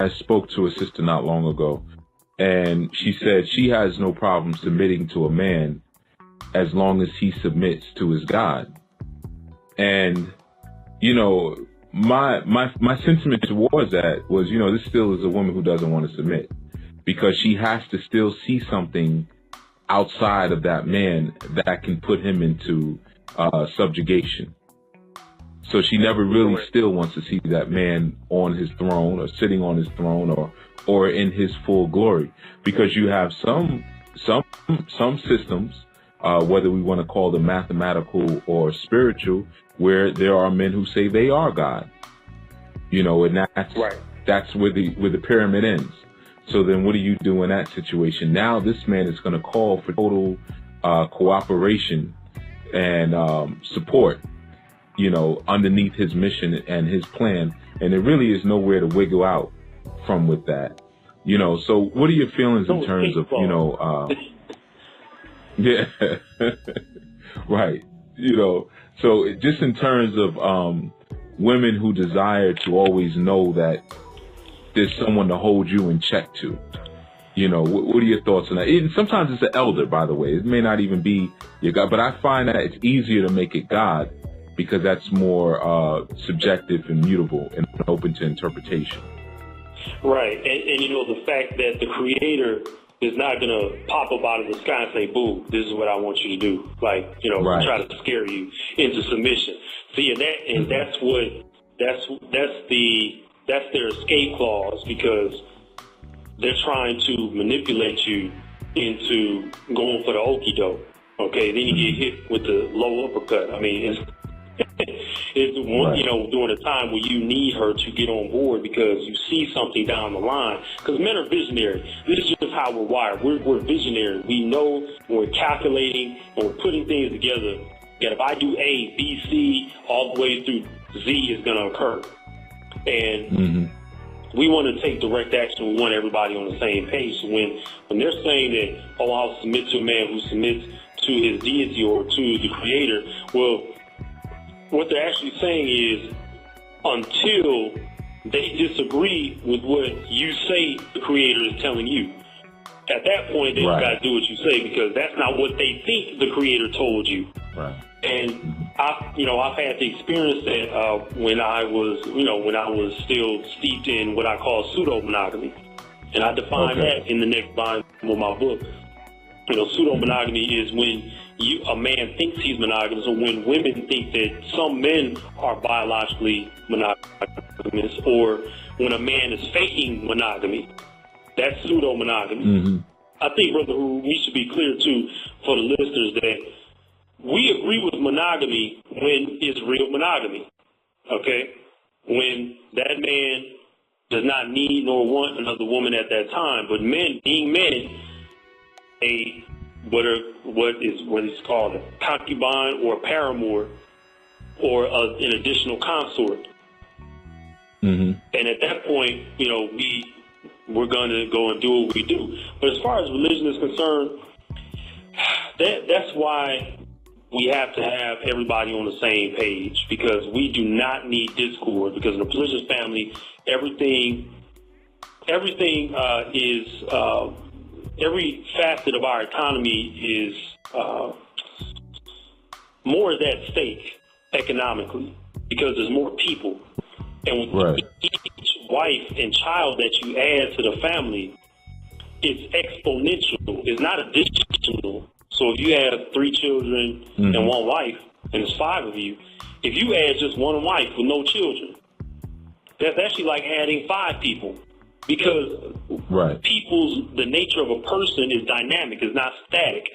spoke to a sister not long ago, and she said she has no problem submitting to a man as long as he submits to his God. And, you know, my sentiment towards that was, you know, this still is a woman who doesn't want to submit, because she has to still see something outside of that man that can put him into subjugation. So she never really still wants to see that man on his throne, or sitting on his throne, or in his full glory, because you have some systems, whether we want to call them mathematical or spiritual, where there are men who say they are God, you know, and that's where the pyramid ends. So then what do you do in that situation? Now this man is going to call for total cooperation and support, you know, underneath his mission and his plan. And there really is nowhere to wiggle out from with that, you know. So what are your feelings in terms of, you know, yeah, right. You know, so just in terms of women who desire to always know that there's someone to hold you in check to, you know, what are your thoughts on that? And sometimes it's an elder, by the way. It may not even be your God, but I find that it's easier to make it God, because that's more subjective and mutable and open to interpretation. Right. And you know, the fact that the Creator is not going to pop up out of the sky and say, boo, this is what I want you to do. Like, you know, try to scare you into submission. See, and that's their escape clause, because they're trying to manipulate you into going for the okie doke. Okay, then you get hit with the low uppercut. I mean, it's one, you know, during a time where you need her to get on board because you see something down the line. Because men are visionary. This is just how we're wired. We're visionary. We know when we're calculating and we're putting things together that if I do A, B, C, all the way through Z is going to occur. And we want to take direct action. We want everybody on the same page. So when they're saying that, oh, I'll submit to a man who submits to his deity or to the Creator, well, what they're actually saying is, until they disagree with what you say the Creator is telling you, at that point, they got to do what you say, because that's not what they think the Creator told you. Right. And I've had the experience that when I was still steeped in what I call pseudo-monogamy, and I define that in the next volume of my book. You know, pseudo-monogamy is when a man thinks he's monogamous, or when women think that some men are biologically monogamous, or when a man is faking monogamy. That's pseudo-monogamy. I think, Brother Hu, we should be clear, too, for the listeners, that we agree with monogamy when it's real monogamy, okay? When that man does not need nor want another woman at that time. But men, being men, what is called a concubine or a paramour, or an additional consort. And at that point, you know, we're going to go and do what we do. But as far as religion is concerned, that's why we have to have everybody on the same page, because we do not need discord. Because in a polygamous family, every facet of our economy is more is at stake economically, because there's more people. And with each wife and child that you add to the family, it's exponential. It's not additional. So if you have 3 children and 1 wife, and it's 5 of you, if you add just 1 wife with no children, that's actually like adding 5 people. Because the nature of a person is dynamic, it's not static.